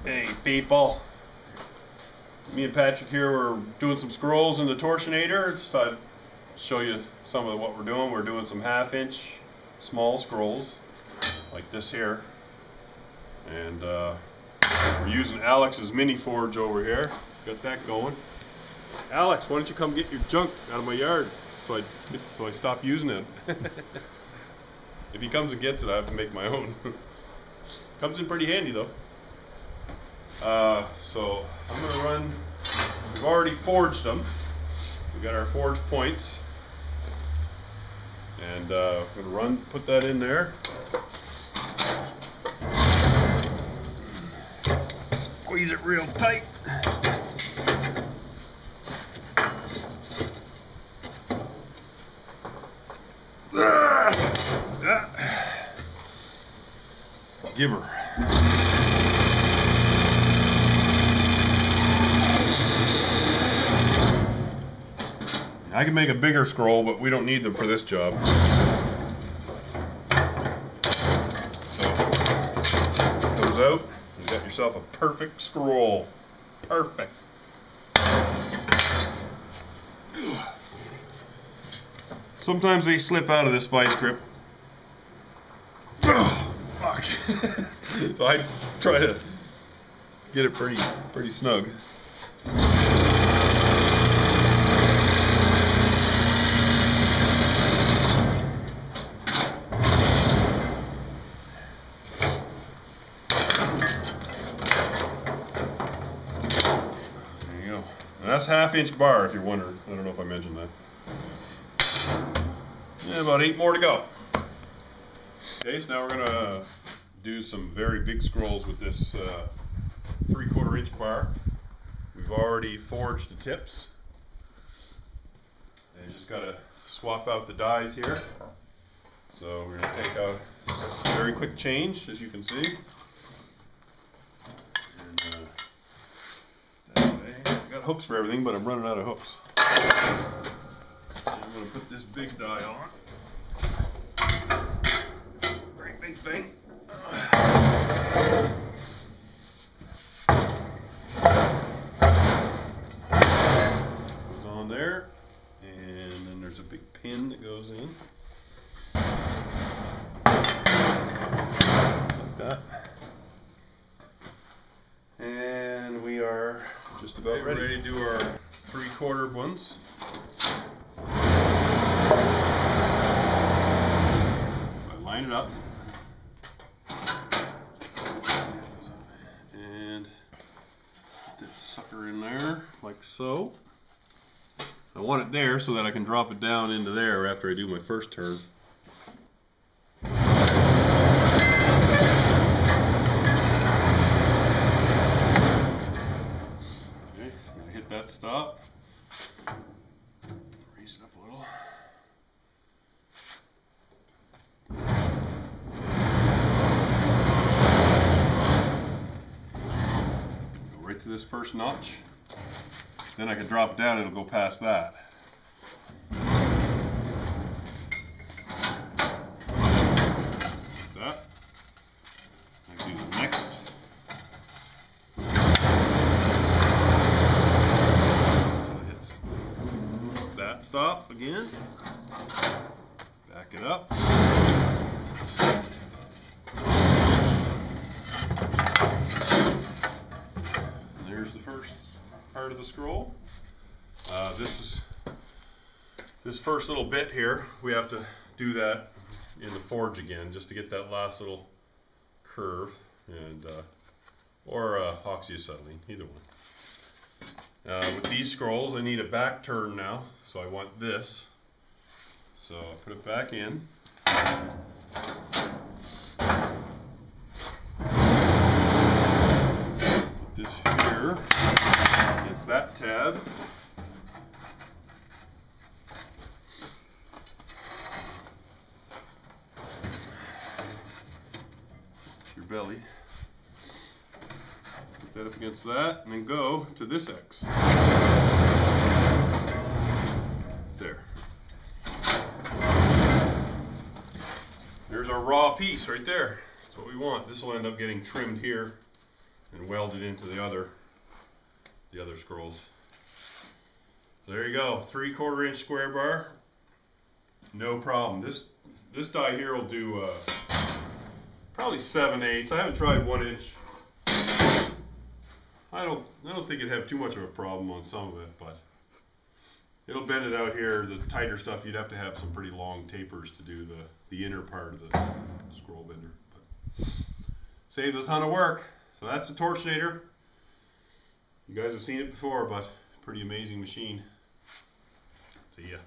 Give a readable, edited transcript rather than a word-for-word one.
Hey people, me and Patrick here, we're doing some scrolls in the torsionator. Just thought I'd show you some of what we're doing. We're doing some 1/2-inch small scrolls like this here, and we're using Alex's mini forge over here. Got that going. Alex, why don't you come get your junk out of my yard so I stop using it. If he comes and gets it, I have to make my own. Comes in pretty handy though. So I'm going to run, we've already forged them. We got our forged points. And I'm going to put that in there. Squeeze it real tight. Give her. I can make a bigger scroll, but we don't need them for this job. So, it comes out, you got yourself a perfect scroll. Perfect. Sometimes they slip out of this vice grip. Fuck. So I try to get it pretty snug. That's 1/2-inch bar, if you're wondering. I don't know if I mentioned that. Yeah, about 8 more to go. Okay, so now we're going to do some very big scrolls with this 3/4 inch bar. We've already forged the tips. And you just got to swap out the dies here. So we're going to take a very quick change, as you can see. Got hooks for everything, but I'm running out of hooks. I'm going to put this big die on. Very big thing. Goes on there, and then there's a big pin that goes in. Like that. And we are just about ready to do our 3/4 ones. I line it up and put this sucker in there like so. I want it there so that I can drop it down into there after I do my first turn. That stop. Raise it up a little. Go right to this first notch. Then I can drop it down, it'll go past that. Like that. I can do the next. Stop again, back it up, and there's the first part of the scroll. This first little bit here, we have to do that in the forge again just to get that last little curve, and or oxyacetylene, either one. With these scrolls, I need a back turn now, so I want this. So I put it back in. Put this here against that tab. Your belly. That up against that, and then go to this X. There. There's our raw piece right there. That's what we want. This will end up getting trimmed here and weld it into the other scrolls. So there you go, 3/4 inch square bar, no problem. This die here will do probably 7/8. I haven't tried 1 inch. I don't think it'd have too much of a problem on some of it, but it'll bend it out here. The tighter stuff, you'd have to have some pretty long tapers to do the inner part of the scroll bender. But saves a ton of work. So that's the torsionator. You guys have seen it before, but pretty amazing machine. See ya.